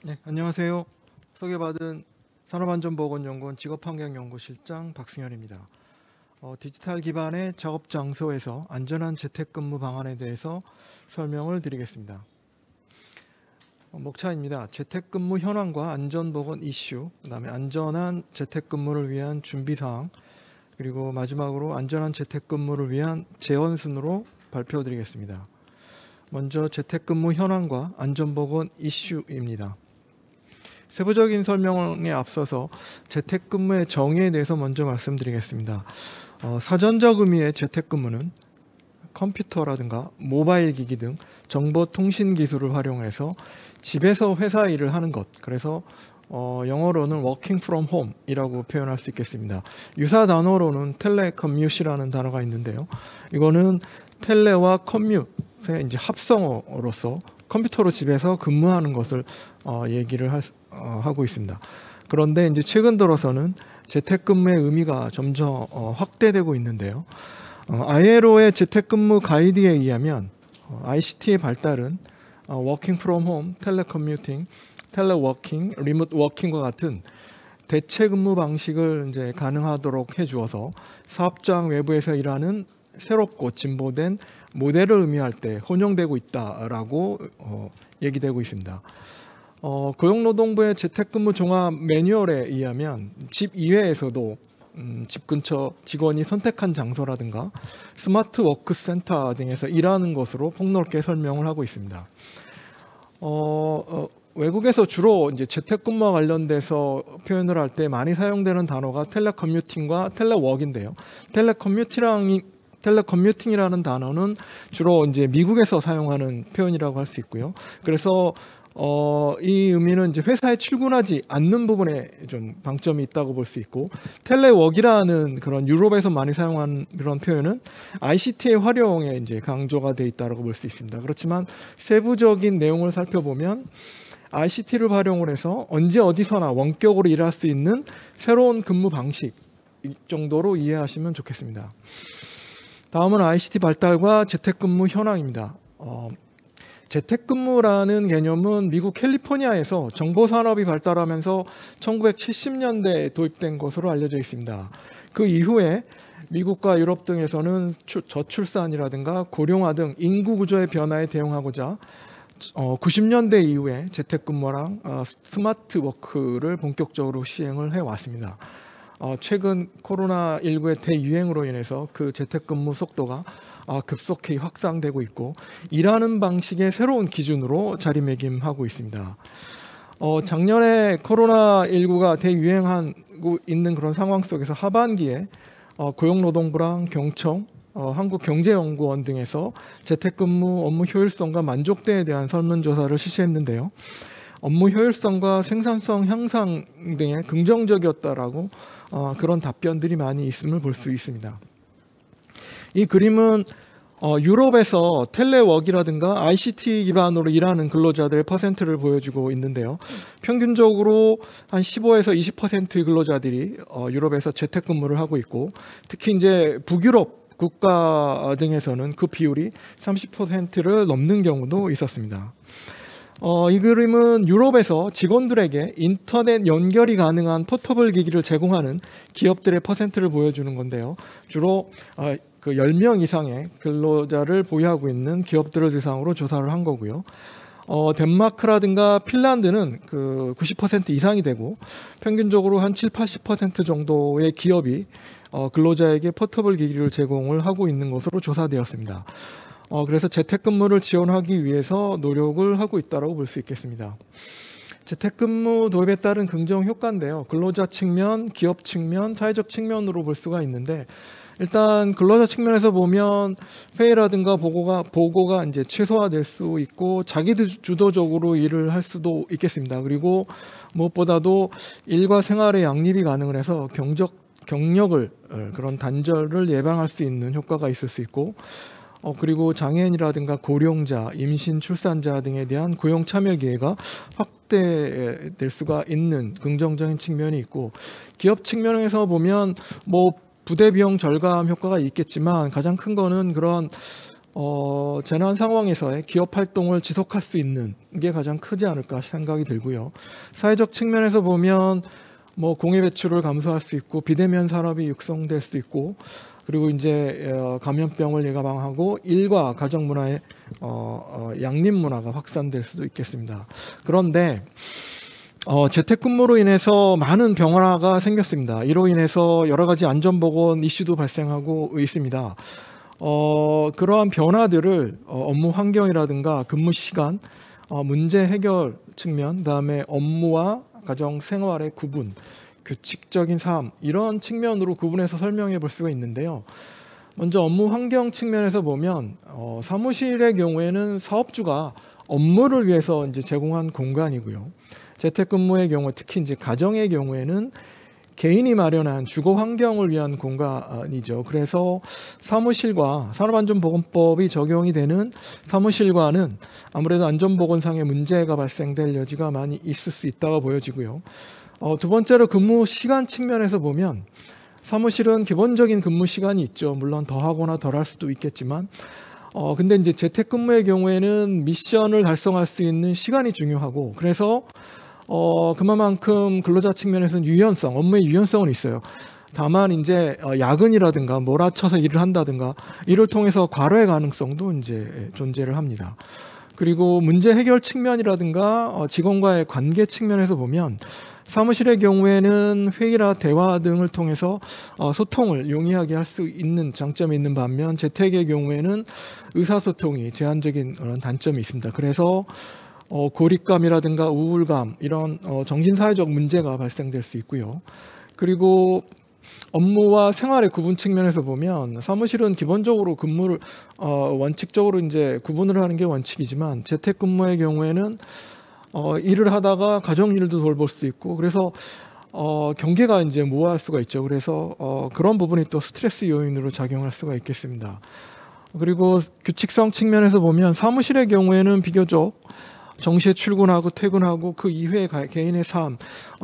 네, 안녕하세요. 소개받은 산업안전보건연구원 직업환경연구실장 박승현입니다. 디지털 기반의 작업 장소에서 안전한 재택근무 방안에 대해서 설명을 드리겠습니다. 목차입니다. 재택근무 현황과 안전보건 이슈, 그다음에 안전한 재택근무를 위한 준비사항, 그리고 마지막으로 안전한 재택근무를 위한 재원순으로 발표드리겠습니다. 먼저 재택근무 현황과 안전보건 이슈입니다. 세부적인 설명에 앞서서 재택근무의 정의에 대해서 먼저 말씀드리겠습니다. 사전적 의미의 재택근무는 컴퓨터라든가 모바일 기기 등 정보통신 기술을 활용해서 집에서 회사 일을 하는 것, 그래서 영어로는 working from home이라고 표현할 수 있겠습니다. 유사 단어로는 텔레컴뮤트라는 단어가 있는데요. 이거는 텔레와 커뮤트의 이제 합성어로서 컴퓨터로 집에서 근무하는 것을 얘기를 하고 있습니다. 그런데 이제 최근 들어서는 재택근무의 의미가 점점 확대되고 있는데요. ILO의 재택근무 가이드에 의하면 ICT의 발달은 워킹 프롬 홈, 텔레커뮤팅, 텔레워킹, 리모트 워킹과 같은 대체 근무 방식을 이제 가능하도록 해주어서 사업장 외부에서 일하는 새롭고 진보된 모델을 의미할 때 혼용되고 있다라고 얘기되고 있습니다. 고용노동부의 재택근무 종합 매뉴얼에 의하면 집 이외에서도 집 근처 직원이 선택한 장소라든가 스마트 워크 센터 등에서 일하는 것으로 폭넓게 설명을 하고 있습니다. 외국에서 주로 이제 재택근무와 관련돼서 표현을 할 때 많이 사용되는 단어가 텔레커뮤팅과 텔레워크인데요. 텔레커뮤팅이라는 단어는 주로 이제 미국에서 사용하는 표현이라고 할 수 있고요. 그래서 이 의미는 이제 회사에 출근하지 않는 부분에 좀 방점이 있다고 볼 수 있고, 텔레워크라는 그런 유럽에서 많이 사용하는 그런 표현은 ICT의 활용에 이제 강조가 돼 있다고 볼 수 있습니다. 그렇지만 세부적인 내용을 살펴보면 ICT를 활용을 해서 언제 어디서나 원격으로 일할 수 있는 새로운 근무 방식 정도로 이해하시면 좋겠습니다. 다음은 ICT 발달과 재택근무 현황입니다. 재택근무라는 개념은 미국 캘리포니아에서 정보산업이 발달하면서 1970년대에 도입된 것으로 알려져 있습니다. 그 이후에 미국과 유럽 등에서는 저출산이라든가 고령화 등 인구 구조의 변화에 대응하고자 90년대 이후에 재택근무랑 스마트 워크를 본격적으로 시행을 해왔습니다. 최근 코로나19의 대유행으로 인해서 그 재택근무 속도가 급속히 확산되고 있고 일하는 방식의 새로운 기준으로 자리매김하고 있습니다. 작년에 코로나19가 대유행하고 있는 그런 상황 속에서 하반기에 고용노동부랑 경청, 한국경제연구원 등에서 재택근무 업무 효율성과 만족도에 대한 설문조사를 실시했는데요. 업무 효율성과 생산성 향상 등에 긍정적이었다라고 그런 답변들이 많이 있음을 볼 수 있습니다. 이 그림은 유럽에서 텔레워크라든가 ICT 기반으로 일하는 근로자들의 퍼센트를 보여주고 있는데요. 평균적으로 한 15에서 20% 근로자들이 유럽에서 재택근무를 하고 있고, 특히 이제 북유럽 국가 등에서는 그 비율이 30%를 넘는 경우도 있었습니다. 이 그림은 유럽에서 직원들에게 인터넷 연결이 가능한 포터블 기기를 제공하는 기업들의 퍼센트를 보여주는 건데요. 주로 그 10명 이상의 근로자를 보유하고 있는 기업들을 대상으로 조사를 한 거고요. 덴마크라든가 핀란드는 그 90% 이상이 되고 평균적으로 한 7, 80% 정도의 기업이 근로자에게 포터블 기기를 제공을 하고 있는 것으로 조사되었습니다. 그래서 재택근무를 지원하기 위해서 노력을 하고 있다고 볼 수 있겠습니다. 재택근무 도입에 따른 긍정 효과인데요. 근로자 측면, 기업 측면, 사회적 측면으로 볼 수가 있는데, 일단 근로자 측면에서 보면 회의라든가 보고가 이제 최소화될 수 있고 자기 주도적으로 일을 할 수도 있겠습니다. 그리고 무엇보다도 일과 생활의 양립이 가능을 해서 경력을 그런 단절을 예방할 수 있는 효과가 있을 수 있고, 그리고 장애인이라든가 고령자, 임신, 출산자 등에 대한 고용 참여 기회가 확대될 수가 있는 긍정적인 측면이 있고, 기업 측면에서 보면 뭐 부대 비용 절감 효과가 있겠지만 가장 큰 거는 그런 재난 상황에서의 기업 활동을 지속할 수 있는 게 가장 크지 않을까 생각이 들고요. 사회적 측면에서 보면 뭐 공해 배출을 감소할 수 있고 비대면 산업이 육성될 수 있고 그리고 이제 감염병을 예방하고 일과 가정 문화의 양립 문화가 확산될 수도 있겠습니다. 그런데 재택근무로 인해서 많은 변화가 생겼습니다. 이로 인해서 여러 가지 안전보건 이슈도 발생하고 있습니다. 그러한 변화들을 업무 환경이라든가 근무 시간, 문제 해결 측면, 그다음에 업무와 가정 생활의 구분, 규칙적인 삶 이런 측면으로 구분해서 설명해 볼 수가 있는데요. 먼저 업무 환경 측면에서 보면 사무실의 경우에는 사업주가 업무를 위해서 이제 제공한 공간이고요. 재택근무의 경우 특히 이제 가정의 경우에는 개인이 마련한 주거 환경을 위한 공간이죠. 그래서 사무실과 산업안전보건법이 적용이 되는 사무실과는 아무래도 안전보건상의 문제가 발생될 여지가 많이 있을 수 있다고 보여지고요. 두 번째로 근무 시간 측면에서 보면 사무실은 기본적인 근무 시간이 있죠. 물론 더 하거나 덜 할 수도 있겠지만 근데 이제 재택근무의 경우에는 미션을 달성할 수 있는 시간이 중요하고 그래서 그만큼 근로자 측면에서는 유연성, 업무의 유연성은 있어요. 다만 이제 야근이라든가 몰아쳐서 일을 한다든가 이를 통해서 과로의 가능성도 이제 존재를 합니다. 그리고 문제 해결 측면이라든가 직원과의 관계 측면에서 보면 사무실의 경우에는 회의나 대화 등을 통해서 소통을 용이하게 할 수 있는 장점이 있는 반면 재택의 경우에는 의사소통이 제한적인 그런 단점이 있습니다. 그래서 고립감이라든가 우울감 이런 정신사회적 문제가 발생될 수 있고요. 그리고 업무와 생활의 구분 측면에서 보면 사무실은 기본적으로 근무를 원칙적으로 이제 구분을 하는 게 원칙이지만 재택근무의 경우에는 일을 하다가 가정 일도 돌볼 수 있고 그래서 경계가 이제 모호할 수가 있죠. 그래서 그런 부분이 또 스트레스 요인으로 작용할 수가 있겠습니다. 그리고 규칙성 측면에서 보면 사무실의 경우에는 비교적 정시에 출근하고 퇴근하고 그 이후에 개인의 삶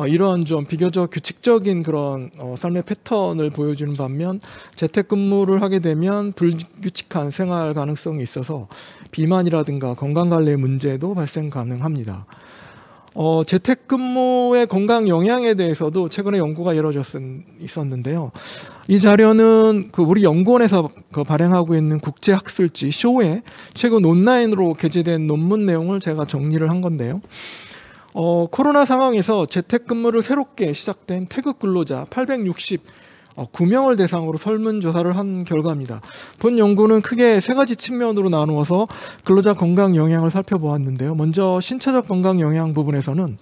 이러한 좀 비교적 규칙적인 그런 삶의 패턴을 보여주는 반면 재택근무를 하게 되면 불규칙한 생활 가능성이 있어서 비만이라든가 건강관리의 문제도 발생 가능합니다. 재택근무의 건강 영향에 대해서도 최근에 연구가 있었는데요. 이 자료는 우리 연구원에서 발행하고 있는 국제학술지 쇼에 최근 온라인으로 게재된 논문 내용을 제가 정리를 한 건데요. 코로나 상황에서 재택근무를 새롭게 시작된 태극 근로자 869명을 대상으로 설문조사를 한 결과입니다. 본 연구는 크게 세 가지 측면으로 나누어서 근로자 건강 영향을 살펴보았는데요. 먼저 신체적 건강 영향 부분에서는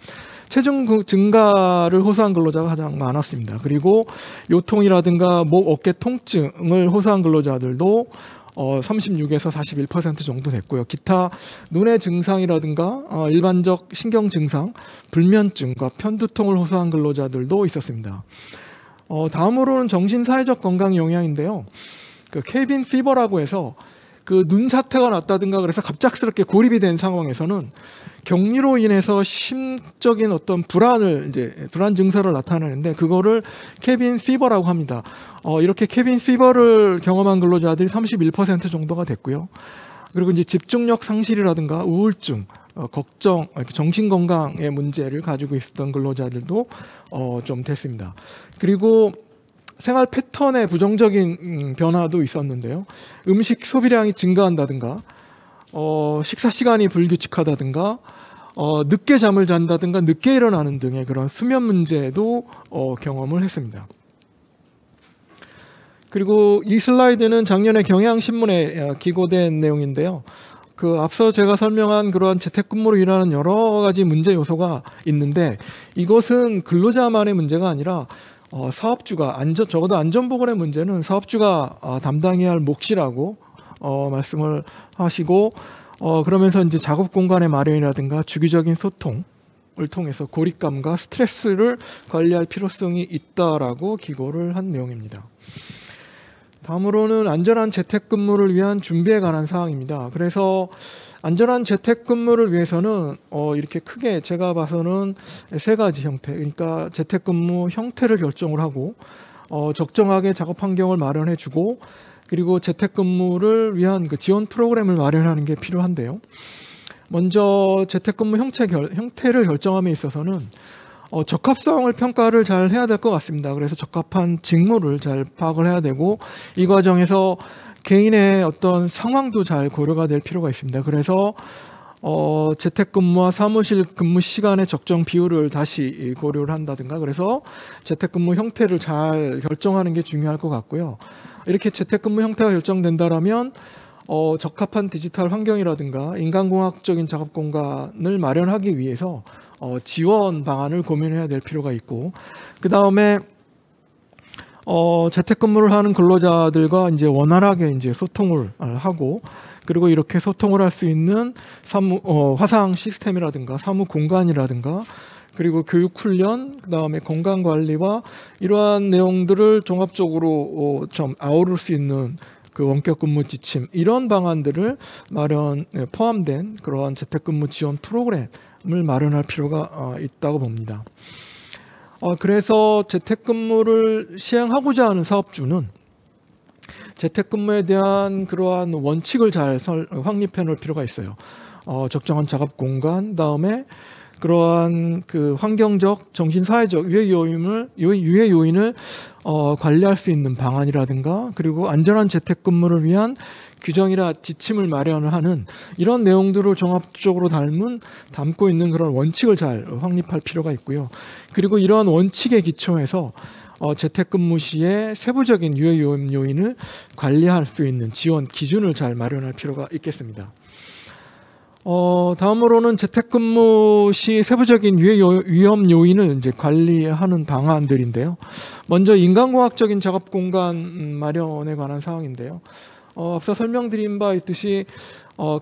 체중 증가를 호소한 근로자가 가장 많았습니다. 그리고 요통이라든가 목, 어깨 통증을 호소한 근로자들도 36에서 41% 정도 됐고요. 기타 눈의 증상이라든가 일반적 신경 증상, 불면증과 편두통을 호소한 근로자들도 있었습니다. 다음으로는 정신사회적 건강 영향인데요. 케빈 피버라고 해서 눈 사태가 났다든가 그래서 갑작스럽게 고립이 된 상황에서는 격리로 인해서 심적인 어떤 불안 증세를 나타내는데 그거를 케빈 피버라고 합니다. 이렇게 케빈 피버를 경험한 근로자들이 31% 정도가 됐고요. 그리고 이제 집중력 상실이라든가 우울증, 걱정, 정신 건강의 문제를 가지고 있었던 근로자들도 좀 됐습니다. 그리고 생활 패턴의 부정적인 변화도 있었는데요. 음식 소비량이 증가한다든가 식사 시간이 불규칙하다든가 늦게 잠을 잔다든가 늦게 일어나는 등의 그런 수면 문제도 경험을 했습니다. 그리고 이 슬라이드는 작년에 경향신문에 기고된 내용인데요. 앞서 제가 설명한 그러한 재택근무로 일하는 여러 가지 문제 요소가 있는데 이것은 근로자만의 문제가 아니라 사업주가 적어도 안전보건의 문제는 사업주가 담당해야 할 몫이라고 말씀을 하시고 그러면서 이제 작업 공간의 마련이라든가 주기적인 소통을 통해서 고립감과 스트레스를 관리할 필요성이 있다라고 기고를 한 내용입니다. 다음으로는 안전한 재택근무를 위한 준비에 관한 사항입니다. 그래서 안전한 재택근무를 위해서는 이렇게 크게 제가 봐서는 세 가지 형태, 그러니까 재택근무 형태를 결정을 하고 적정하게 작업 환경을 마련해주고 그리고 재택근무를 위한 그 지원 프로그램을 마련하는 게 필요한데요. 먼저 재택근무 형태를 결정함에 있어서는 적합성을 평가를 잘 해야 될 것 같습니다. 그래서 적합한 직무를 잘 파악을 해야 되고, 이 과정에서 개인의 어떤 상황도 잘 고려가 될 필요가 있습니다. 그래서 재택근무와 사무실 근무 시간의 적정 비율을 다시 고려를 한다든가, 그래서 재택근무 형태를 잘 결정하는 게 중요할 것 같고요. 이렇게 재택근무 형태가 결정된다라면 적합한 디지털 환경이라든가 인간공학적인 작업 공간을 마련하기 위해서 지원 방안을 고민해야 될 필요가 있고, 그 다음에 재택근무를 하는 근로자들과 이제 원활하게 이제 소통을 하고, 그리고 이렇게 소통을 할 수 있는 화상 시스템이라든가 사무 공간이라든가, 그리고 교육 훈련, 그 다음에 건강 관리와 이러한 내용들을 종합적으로 좀 아우를 수 있는 그 원격 근무 지침, 이런 방안들을 포함된 그러한 재택근무 지원 프로그램을 마련할 필요가 있다고 봅니다. 그래서 재택근무를 시행하고자 하는 사업주는 재택근무에 대한 그러한 원칙을 잘 확립해 놓을 필요가 있어요. 적정한 작업 공간, 다음에 그러한 그 환경적, 정신사회적 유해 요인을 관리할 수 있는 방안이라든가, 그리고 안전한 재택근무를 위한 규정이나 지침을 마련을 하는 이런 내용들을 종합적으로 담고 있는 그런 원칙을 잘 확립할 필요가 있고요. 그리고 이러한 원칙에 기초해서 재택근무 시에 세부적인 유해 요인을 관리할 수 있는 지원 기준을 잘 마련할 필요가 있겠습니다. 다음으로는 재택근무 시 세부적인 위험 요인을 이제 관리하는 방안들인데요. 먼저 인간공학적인 작업 공간 마련에 관한 사항인데요. 앞서 설명드린 바 있듯이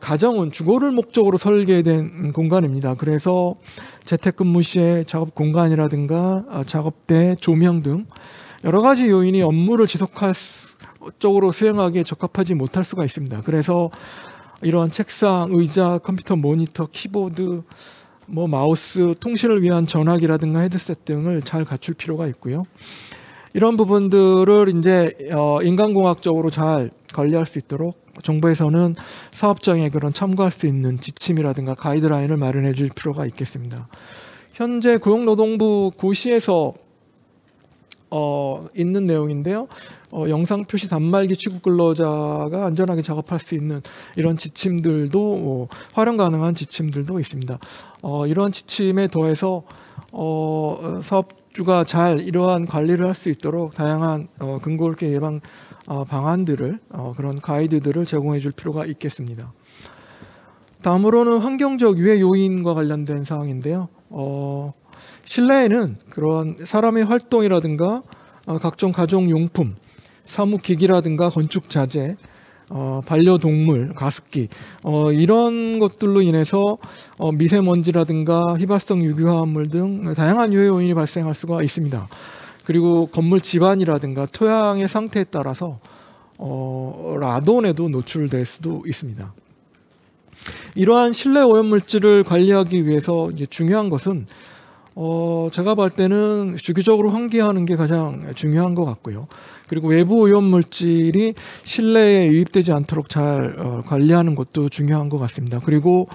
가정은 주거를 목적으로 설계된 공간입니다. 그래서 재택근무 시에 작업 공간이라든가 작업대, 조명 등 여러 가지 요인이 업무를 지속적으로 수행하기에 적합하지 못할 수가 있습니다. 그래서 이러한 책상, 의자, 컴퓨터 모니터, 키보드, 마우스, 통신을 위한 전화기라든가 헤드셋 등을 잘 갖출 필요가 있고요. 이런 부분들을 이제 인간공학적으로 잘 관리할 수 있도록 정부에서는 사업장에 그런 참고할 수 있는 지침이라든가 가이드라인을 마련해 줄 필요가 있겠습니다. 현재 고용노동부 고시에서 있는 내용인데요. 영상 표시 단말기 취급 근로자가 안전하게 작업할 수 있는 이런 지침들도 활용 가능한 지침들도 있습니다. 이러한 지침에 더해서 사업주가 잘 이러한 관리를 할 수 있도록 다양한 근고울게 예방 방안들을 그런 가이드들을 제공해 줄 필요가 있겠습니다. 다음으로는 환경적 유해 요인과 관련된 사항인데요. 실내에는 그런 사람의 활동이라든가 각종 가정용품, 사무기기라든가 건축자재, 반려동물, 가습기 이런 것들로 인해서 미세먼지라든가 휘발성 유기화합물 등 다양한 유해 요인이 발생할 수가 있습니다. 그리고 건물 지반이라든가 토양의 상태에 따라서 라돈에도 노출될 수도 있습니다. 이러한 실내 오염물질을 관리하기 위해서 이제 중요한 것은 제가 볼 때는 주기적으로 환기하는 게 가장 중요한 것 같고요. 그리고 외부 오염물질이 실내에 유입되지 않도록 잘 관리하는 것도 중요한 것 같습니다. 그리고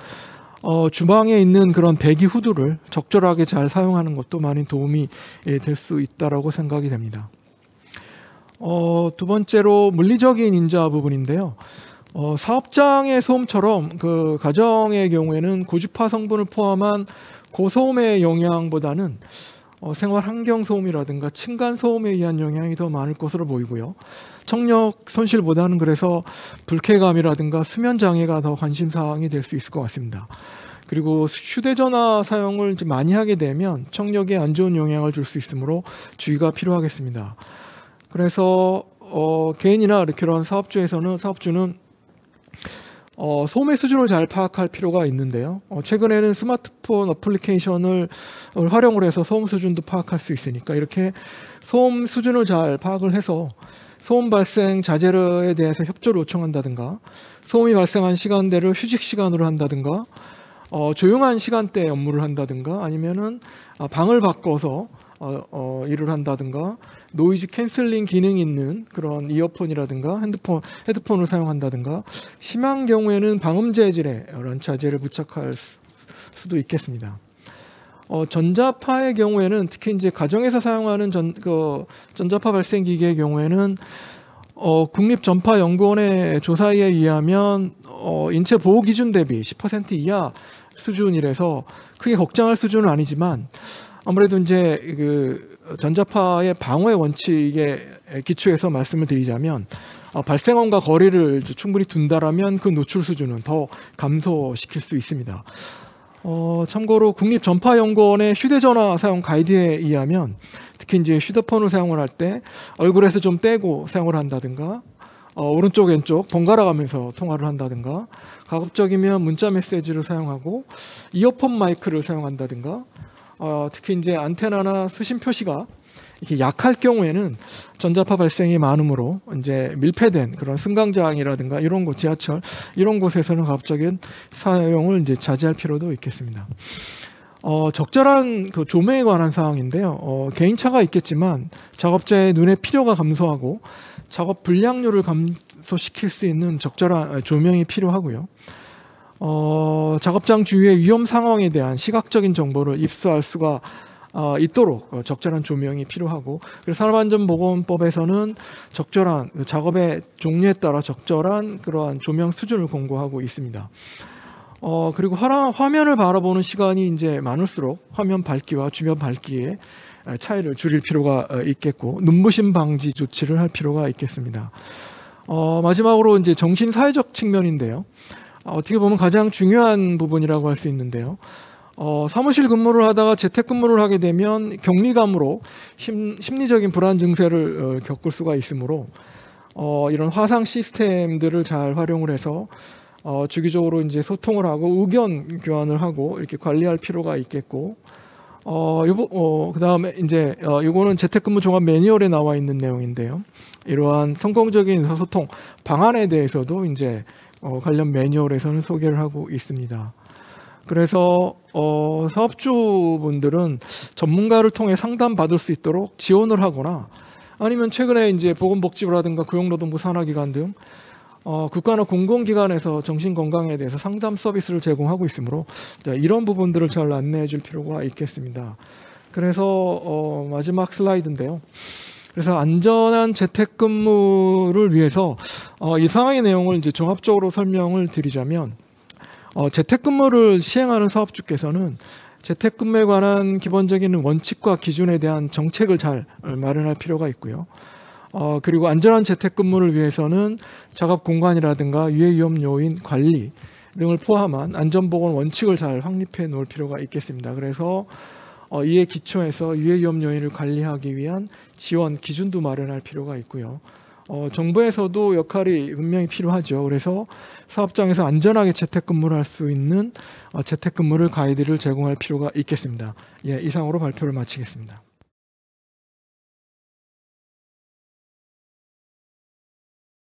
주방에 있는 그런 배기 후드를 적절하게 잘 사용하는 것도 많이 도움이 될 수 있다고 생각이 됩니다. 두 번째로 물리적인 인자 부분인데요. 사업장의 소음처럼 그 가정의 경우에는 고주파 성분을 포함한 고소음의 영향보다는 생활 환경 소음이라든가 층간 소음에 의한 영향이 더 많을 것으로 보이고요. 청력 손실보다는 그래서 불쾌감이라든가 수면 장애가 더 관심 사항이 될 수 있을 것 같습니다. 그리고 휴대전화 사용을 많이 하게 되면 청력에 안 좋은 영향을 줄 수 있으므로 주의가 필요하겠습니다. 그래서 개인이나 그런 사업주는 소음의 수준을 잘 파악할 필요가 있는데요. 최근에는 스마트폰 어플리케이션을 활용을 해서 소음 수준도 파악할 수 있으니까 이렇게 소음 수준을 잘 파악을 해서 소음 발생 자제에 대해서 협조를 요청한다든가, 소음이 발생한 시간대를 휴식 시간으로 한다든가, 조용한 시간대에 업무를 한다든가, 아니면은 방을 바꿔서 일을 한다든가 노이즈 캔슬링 기능이 있는 그런 이어폰이라든가 헤드폰을 사용한다든가 심한 경우에는 방음 재질의 이런 자재를 부착할 수도 있겠습니다. 전자파의 경우에는 특히 이제 가정에서 사용하는 전자파 발생 기기의 경우에는 국립전파연구원의 조사에 의하면 인체 보호 기준 대비 10% 이하 수준이라서 크게 걱정할 수준은 아니지만 아무래도 이제 그 전자파의 방어의 원칙에 기초해서 말씀을 드리자면 발생원과 거리를 충분히 둔다라면 그 노출 수준은 더 감소시킬 수 있습니다. 참고로 국립전파연구원의 휴대전화 사용 가이드에 의하면 특히 이제 휴대폰을 사용을 할 때 얼굴에서 좀 떼고 사용을 한다든가 오른쪽 왼쪽 번갈아 가면서 통화를 한다든가 가급적이면 문자 메시지를 사용하고 이어폰 마이크를 사용한다든가 특히 이제 안테나나 수신 표시가 이렇게 약할 경우에는 전자파 발생이 많으므로 이제 밀폐된 그런 승강장이라든가 이런 곳, 지하철 이런 곳에서는 가급적인 사용을 이제 자제할 필요도 있겠습니다. 적절한 그 조명에 관한 사항인데요. 개인차가 있겠지만 작업자의 눈의 필요가 감소하고 작업 불량률을 감소시킬 수 있는 적절한 조명이 필요하고요. 작업장 주위의 위험 상황에 대한 시각적인 정보를 입수할 수가 있도록 적절한 조명이 필요하고 그래서 산업안전보건법에서는 적절한 작업의 종류에 따라 적절한 그러한 조명 수준을 권고하고 있습니다. 그리고 화면을 바라보는 시간이 이제 많을수록 화면 밝기와 주변 밝기의 차이를 줄일 필요가 있겠고 눈부심 방지 조치를 할 필요가 있겠습니다. 마지막으로 이제 정신사회적 측면인데요. 어떻게 보면 가장 중요한 부분이라고 할 수 있는데요. 사무실 근무를 하다가 재택근무를 하게 되면 격리감으로 심리적인 불안 증세를 겪을 수가 있으므로 이런 화상 시스템들을 잘 활용을 해서 주기적으로 이제 소통을 하고 의견 교환을 하고 이렇게 관리할 필요가 있겠고 그다음에 이제 이거는 재택근무 종합 매뉴얼에 나와 있는 내용인데요. 이러한 성공적인 소통 방안에 대해서도 이제 관련 매뉴얼에서는 소개를 하고 있습니다. 그래서 사업주분들은 전문가를 통해 상담받을 수 있도록 지원을 하거나 아니면 최근에 이제 보건복지부라든가 고용노동부 산하기관 등 국가나 공공기관에서 정신건강에 대해서 상담 서비스를 제공하고 있으므로 이런 부분들을 잘 안내해 줄 필요가 있겠습니다. 그래서 마지막 슬라이드인데요. 그래서 안전한 재택근무를 위해서 이 상황의 내용을 이제 종합적으로 설명을 드리자면 재택근무를 시행하는 사업주께서는 재택근무에 관한 기본적인 원칙과 기준에 대한 정책을 잘 마련할 필요가 있고요. 그리고 안전한 재택근무를 위해서는 작업 공간이라든가 유해 위험 요인 관리 등을 포함한 안전보건 원칙을 잘 확립해 놓을 필요가 있겠습니다. 그래서 이에 기초해서 유해 위험 요인을 관리하기 위한 지원 기준도 마련할 필요가 있고요. 정부에서도 역할이 분명히 필요하죠. 그래서 사업장에서 안전하게 재택근무를 할 수 있는 재택근무를 가이드를 제공할 필요가 있겠습니다. 예, 이상으로 발표를 마치겠습니다.